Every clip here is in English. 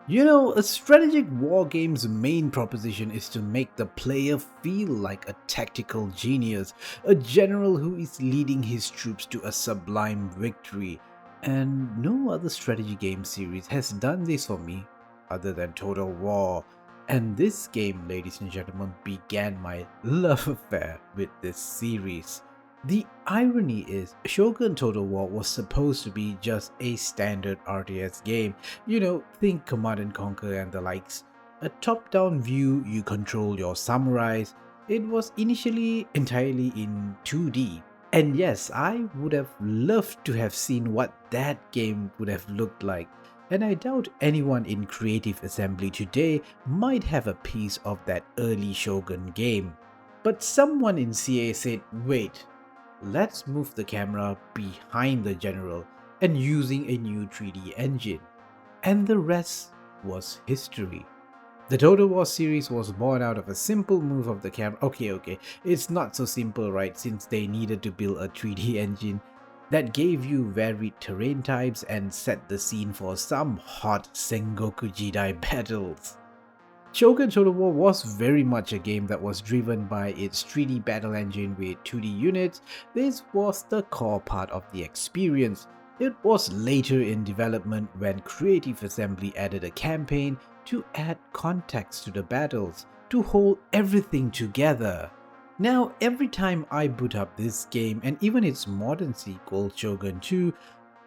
You know, a strategic war game's main proposition is to make the player feel like a tactical genius, a general who is leading his troops to a sublime victory. And no other strategy game series has done this for me other than Total War. And this game, ladies and gentlemen, began my love affair with this series. The irony is, Shogun Total War was supposed to be just a standard RTS game. You know, think Command and Conquer and the likes. A top-down view, you control your samurais. It was initially entirely in 2D. And yes, I would have loved to have seen what that game would have looked like. And I doubt anyone in Creative Assembly today might have a piece of that early Shogun game. But someone in CA said, wait, let's move the camera behind the general and using a new 3D engine. And the rest was history. The Total War series was born out of a simple move of the camera. Okay, it's not so simple, right? Since they needed to build a 3D engine that gave you varied terrain types and set the scene for some hot Sengoku Jidai battles. Shogun Total War was very much a game that was driven by its 3D battle engine with 2D units. This was the core part of the experience. It was later in development when Creative Assembly added a campaign to add context to the battles, to hold everything together. Now, every time I boot up this game and even its modern sequel, Shogun 2,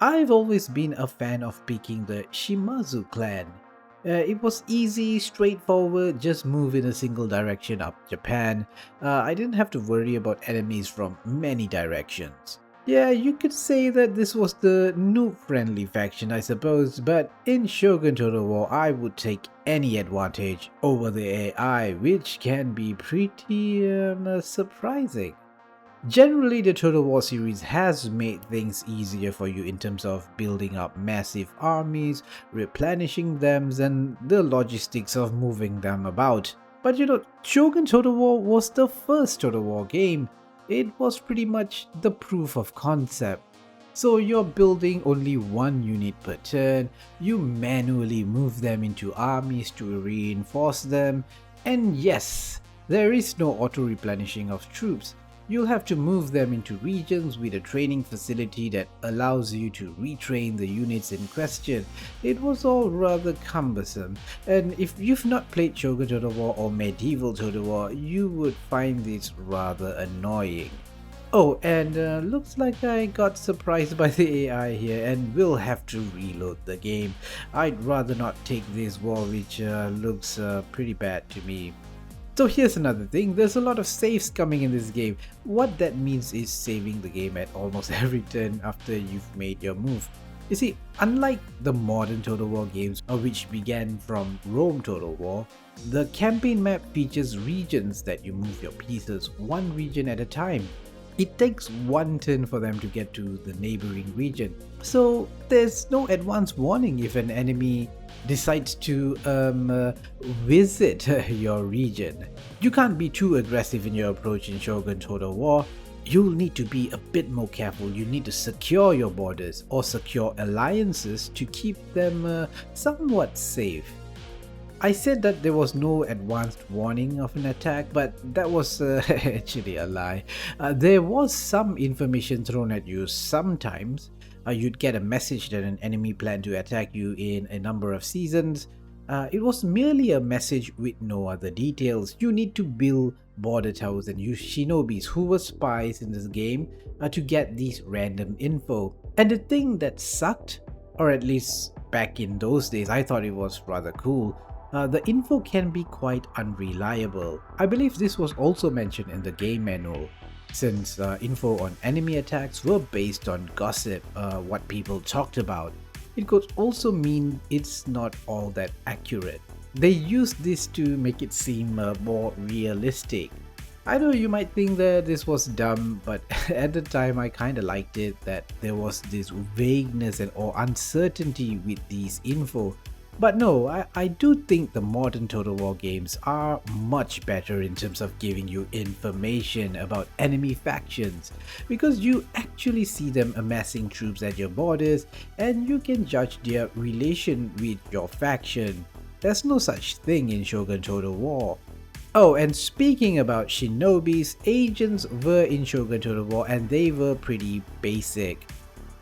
I've always been a fan of picking the Shimazu clan. It was easy, straightforward, just move in a single direction up Japan. I didn't have to worry about enemies from many directions. Yeah, you could say that this was the noob-friendly faction, I suppose, but in Shogun Total War, I would take any advantage over the AI, which can be pretty surprising. Generally, the Total War series has made things easier for you in terms of building up massive armies, replenishing them, and the logistics of moving them about. But you know, Shogun Total War was the first Total War game. It was pretty much the proof of concept. So you're building only one unit per turn, you manually move them into armies to reinforce them, and yes, there is no auto-replenishing of troops. You'll have to move them into regions with a training facility that allows you to retrain the units in question. It was all rather cumbersome, and if you've not played Shogun Total War or Medieval Total War, you would find this rather annoying. Oh, and looks like I got surprised by the AI here and will have to reload the game. I'd rather not take this war, which looks pretty bad to me. So here's another thing, there's a lot of saves coming in this game. What that means is saving the game at almost every turn after you've made your move. You see, unlike the modern Total War games, which began from Rome Total War, the campaign map features regions that you move your pieces one region at a time. It takes one turn for them to get to the neighboring region. So there's no advance warning if an enemy decides to visit your region. You can't be too aggressive in your approach in Shogun Total War. You'll need to be a bit more careful. You need to secure your borders or secure alliances to keep them somewhat safe. I said that there was no advanced warning of an attack, but that was actually a lie. There was some information thrown at you sometimes. You'd get a message that an enemy planned to attack you in a number of seasons. It was merely a message with no other details. You need to build border towers and use shinobis who were spies in this game to get these random info. And the thing that sucked, or at least back in those days, I thought it was rather cool. The info can be quite unreliable. I believe this was also mentioned in the game manual, since info on enemy attacks were based on gossip, what people talked about. It could also mean it's not all that accurate. They used this to make it seem more realistic. I know you might think that this was dumb, but at the time I kinda liked it that there was this vagueness and or uncertainty with these info. But no, I do think the modern Total War games are much better in terms of giving you information about enemy factions, because you actually see them amassing troops at your borders and you can judge their relation with your faction. There's no such thing in Shogun Total War. Oh, and speaking about shinobis, agents were in Shogun Total War and they were pretty basic.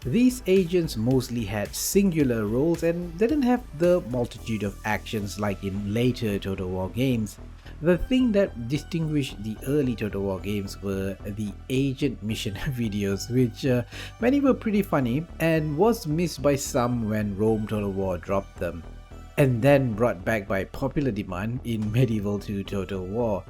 These agents mostly had singular roles and didn't have the multitude of actions like in later Total War games. The thing that distinguished the early Total War games were the agent mission videos, which many were pretty funny and was missed by some when Rome Total War dropped them, and then brought back by popular demand in Medieval 2 Total War.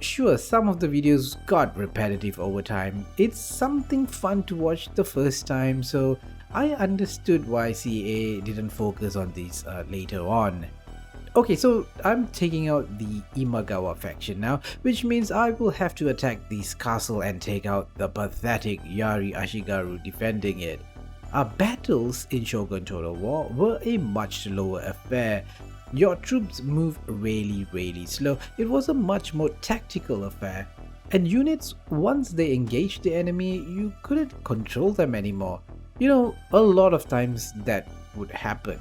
Sure, some of the videos got repetitive over time. It's something fun to watch the first time, so I understood why CA didn't focus on these later on. Okay, so I'm taking out the Imagawa faction now, which means I will have to attack this castle and take out the pathetic Yari Ashigaru defending it. Our battles in Shogun Total War were a much slower affair. Your troops moved really slow. It was a much more tactical affair. And units, once they engaged the enemy, you couldn't control them anymore. You know, a lot of times that would happen.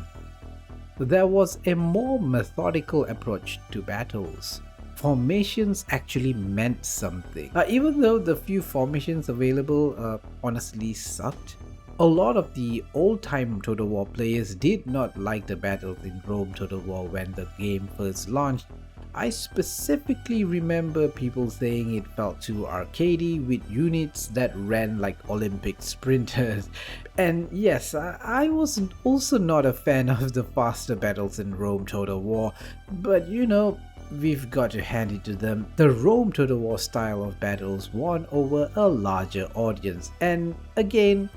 There was a more methodical approach to battles. Formations actually meant something. Even though the few formations available honestly sucked, a lot of the old-time Total War players did not like the battles in Rome Total War when the game first launched. I specifically remember people saying it felt too arcadey with units that ran like Olympic sprinters. And yes, I was also not a fan of the faster battles in Rome Total War, but you know, we've got to hand it to them. The Rome Total War style of battles won over a larger audience, and again,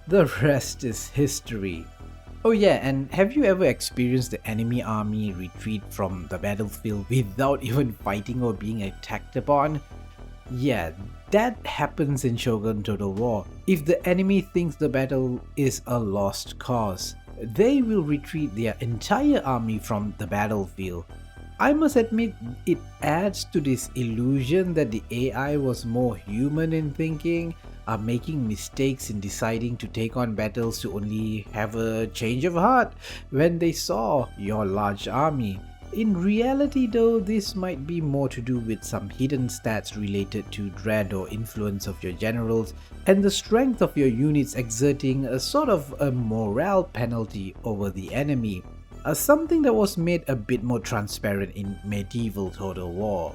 the rest is history. Oh yeah, and have you ever experienced the enemy army retreat from the battlefield without even fighting or being attacked upon? Yeah, that happens in Shogun Total War. If the enemy thinks the battle is a lost cause, they will retreat their entire army from the battlefield. I must admit, it adds to this illusion that the AI was more human in thinking, making mistakes in deciding to take on battles to only have a change of heart when they saw your large army. In reality though, this might be more to do with some hidden stats related to dread or influence of your generals and the strength of your units exerting a sort of a morale penalty over the enemy. Something that was made a bit more transparent in Medieval Total War.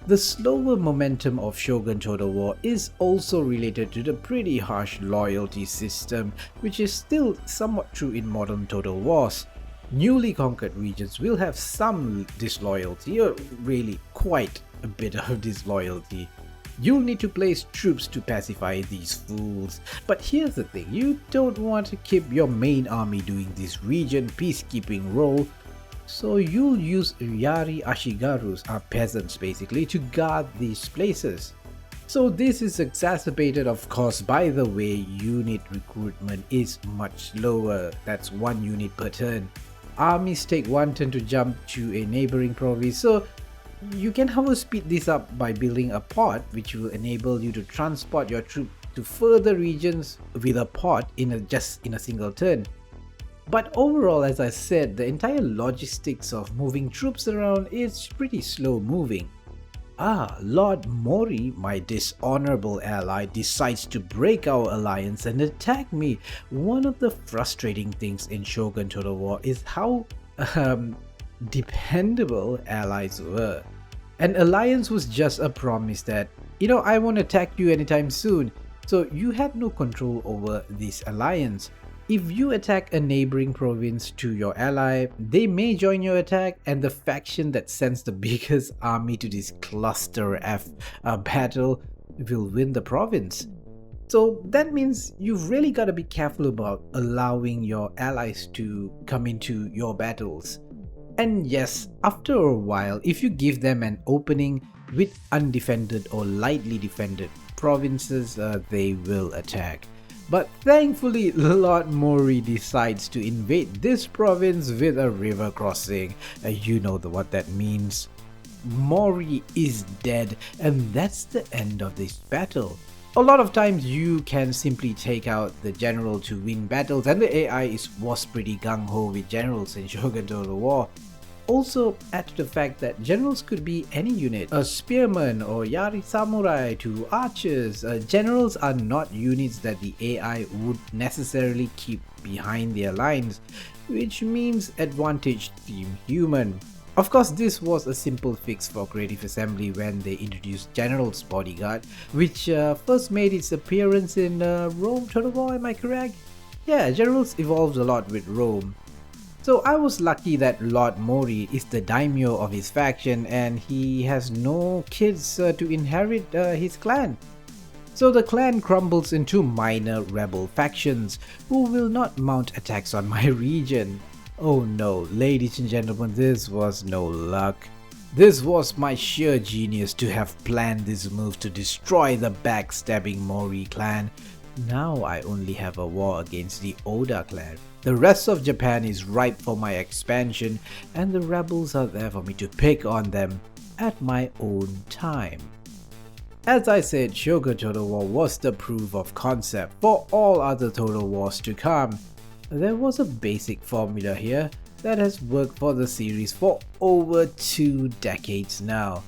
The slower momentum of Shogun Total War is also related to the pretty harsh loyalty system, which is still somewhat true in modern Total Wars. Newly conquered regions will have some disloyalty, or really quite a bit of disloyalty. You'll need to place troops to pacify these fools. But here's the thing, you don't want to keep your main army doing this region peacekeeping role, so you'll use Yari Ashigarus, peasants basically, to guard these places. So this is exacerbated of course by the way unit recruitment is much slower, that's one unit per turn. Armies take one turn to jump to a neighboring province, so you can however speed this up by building a port which will enable you to transport your troops to further regions with a port just in a single turn. But overall, as I said, the entire logistics of moving troops around is pretty slow moving. Lord Mori, my dishonorable ally, decides to break our alliance and attack me. One of the frustrating things in Shogun Total War is how dependable allies were. An alliance was just a promise that, you know, I won't attack you anytime soon, so you had no control over this alliance. If you attack a neighboring province to your ally, they may join your attack, and the faction that sends the biggest army to this cluster F battle will win the province. So that means you've really got to be careful about allowing your allies to come into your battles. And yes, after a while, if you give them an opening with undefended or lightly defended provinces, they will attack. But thankfully, Lord Mori decides to invade this province with a river crossing. You know what that means. Mori is dead, and that's the end of this battle. A lot of times you can simply take out the general to win battles, and the AI was pretty gung-ho with generals in Shogun Total War. Also, add to the fact that generals could be any unit, a spearman or Yari samurai to archers. Generals are not units that the AI would necessarily keep behind their lines, which means advantage Team Human. Of course, this was a simple fix for Creative Assembly when they introduced General's Bodyguard, which first made its appearance in Rome Total War, am I correct? Yeah, Generals evolved a lot with Rome. So I was lucky that Lord Mori is the daimyo of his faction and he has no kids to inherit his clan. So the clan crumbles into minor rebel factions who will not mount attacks on my region. Oh no, ladies and gentlemen, this was no luck. This was my sheer genius to have planned this move to destroy the backstabbing Mori clan. Now I only have a war against the Oda clan. The rest of Japan is ripe for my expansion, and the rebels are there for me to pick on them at my own time. As I said, Shogun Total War was the proof of concept for all other Total Wars to come. There was a basic formula here that has worked for the series for over 2 decades now.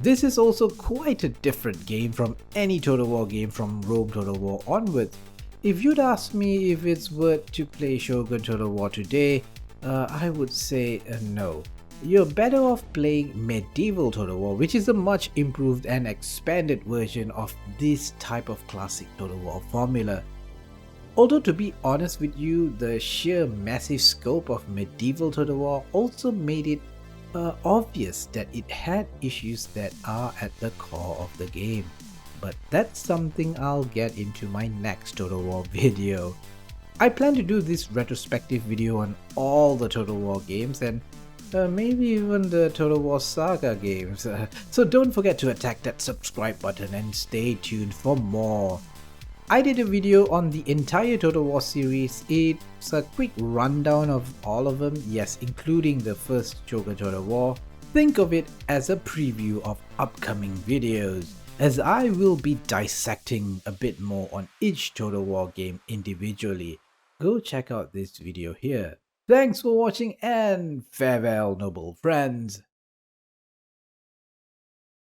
This is also quite a different game from any Total War game from Rome Total War onwards. If you'd ask me if it's worth to play Shogun Total War today, I would say no. You're better off playing Medieval Total War, which is a much improved and expanded version of this type of classic Total War formula. Although to be honest with you, the sheer massive scope of Medieval Total War also made it obvious that it had issues that are at the core of the game. But that's something I'll get into my next Total War video. I plan to do this retrospective video on all the Total War games and maybe even the Total War Saga games. So don't forget to attack that subscribe button and stay tuned for more. I did a video on the entire Total War series. It's a quick rundown of all of them, yes, including the first Shogun Total War. Think of it as a preview of upcoming videos, as I will be dissecting a bit more on each Total War game individually. Go check out this video here. Thanks for watching and farewell, noble friends.